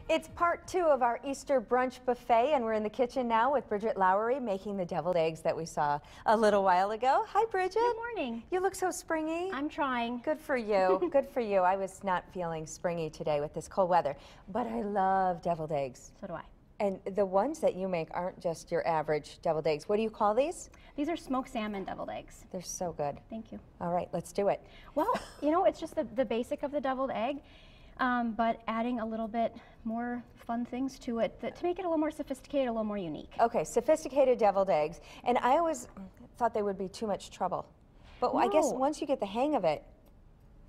It's part 2 of our Easter brunch buffet, and we're in the kitchen now with Bridget Lowery making the deviled eggs that we saw a little while ago. Hi, Bridget. Good morning. You look so springy. I'm trying. Good for you. Good for you. I was not feeling springy today with this cold weather, but I love deviled eggs. So do I. And the ones that you make aren't just your average deviled eggs. What do you call these? These are smoked salmon deviled eggs. They're so good. Thank you. All right, let's do it. Well, you know, it's just the basic of the deviled egg, but adding a little bit more fun things to it to make it a little more sophisticated, a little more unique. Okay, sophisticated deviled eggs. And I always thought they would be too much trouble. But No. I guess once you get the hang of it,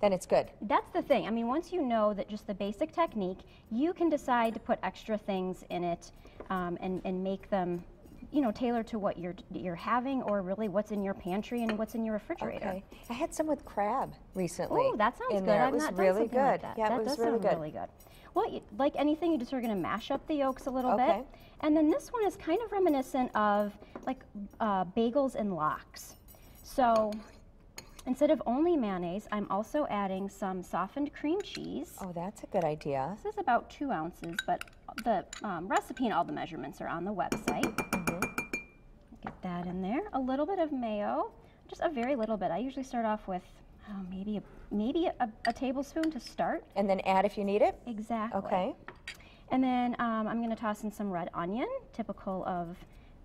then it's good. That's the thing. I mean, once you know that just the basic technique, you can decide to put extra things in it and make them, you know, tailored to what you're having or really what's in your pantry and what's in your refrigerator. Okay. I had some with crab recently. Oh, that sounds good. I've not really good. Like that. Yeah, That it was does really sound good. really good. Well, like anything, you just are going to mash up the yolks a little Okay. bit. And then this one is kind of reminiscent of like bagels and lox. So instead of only mayonnaise, I'm also adding some softened cream cheese. Oh, that's a good idea. This is about 2 ounces, but the recipe and all the measurements are on the website. Get that in there. A little bit of mayo, just a very little bit. I usually start off with maybe a tablespoon to start. And then add if you need it? Exactly. Okay. And then I'm going to toss in some red onion, typical of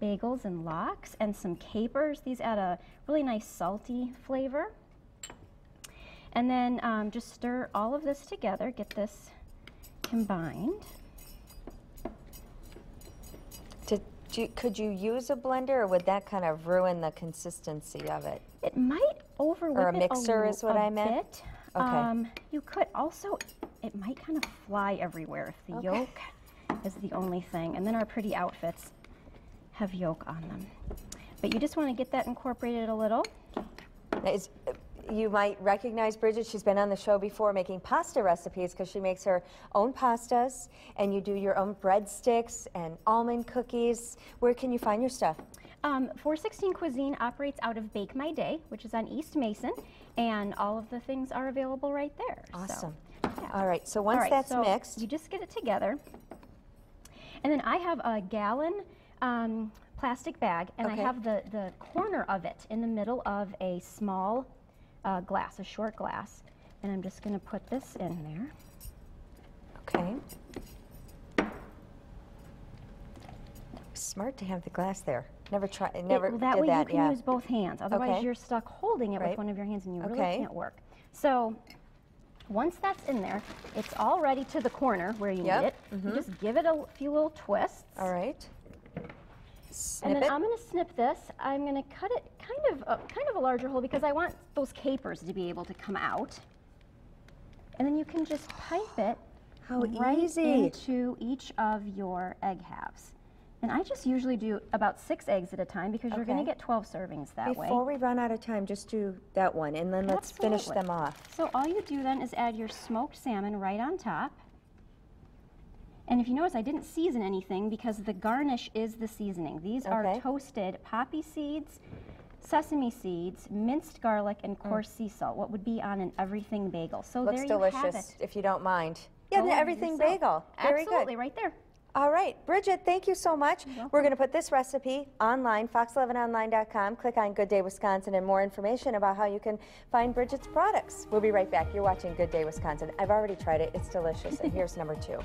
bagels and lox, and some capers. These add a really nice salty flavor. And then just stir all of this together, get this combined. Could you use a blender, or would that kind of ruin the consistency of it? It might overwhip Or a mixer is what I meant? bit. Okay. You could also, it might kind of fly everywhere if the yolk is the only thing. And then our pretty outfits have yolk on them. But you just want to get that incorporated a little. You might recognize Bridget. She's been on the show before making pasta recipes because she makes her own pastas, and you do your own breadsticks and almond cookies. Where can you find your stuff? 416 Cuisine operates out of Bake My Day, which is on East Mason, and all of the things are available right there. Awesome. So, yeah. All right, so once that's mixed, you just get it together. And then I have a gallon plastic bag, and I have the corner of it in the middle of a small glass, a short glass, and I'm just going to put this in there. Okay. Smart to have the glass there. Never did that. That way you can use both hands. Otherwise, you're stuck holding it with Right. one of your hands, and you really can't work. So once that's in there, it's all ready to the corner where you need it. You just give it a few little twists. All right. Snip And then it. I'm going to snip this. I'm going to cut it kind of a larger hole because I want those capers to be able to come out. And then you can just pipe it right into each of your egg halves. And I just usually do about 6 eggs at a time because you're going to get 12 servings that way. Before we run out of time, just do that one, and then let's finish them off. So all you do then is add your smoked salmon right on top. And if you notice, I didn't season anything because the garnish is the seasoning. These are toasted poppy seeds, sesame seeds, minced garlic, and coarse sea salt, what would be on an everything bagel. So Looks there delicious, you have it. if you don't mind. Yeah, the everything bagel. Very Absolutely, good. right there. All right, Bridget, thank you so much. We're going to put this recipe online, fox11online.com. Click on Good Day Wisconsin and more information about how you can find Bridget's products. We'll be right back. You're watching Good Day Wisconsin. I've already tried it. It's delicious. And here's number 2.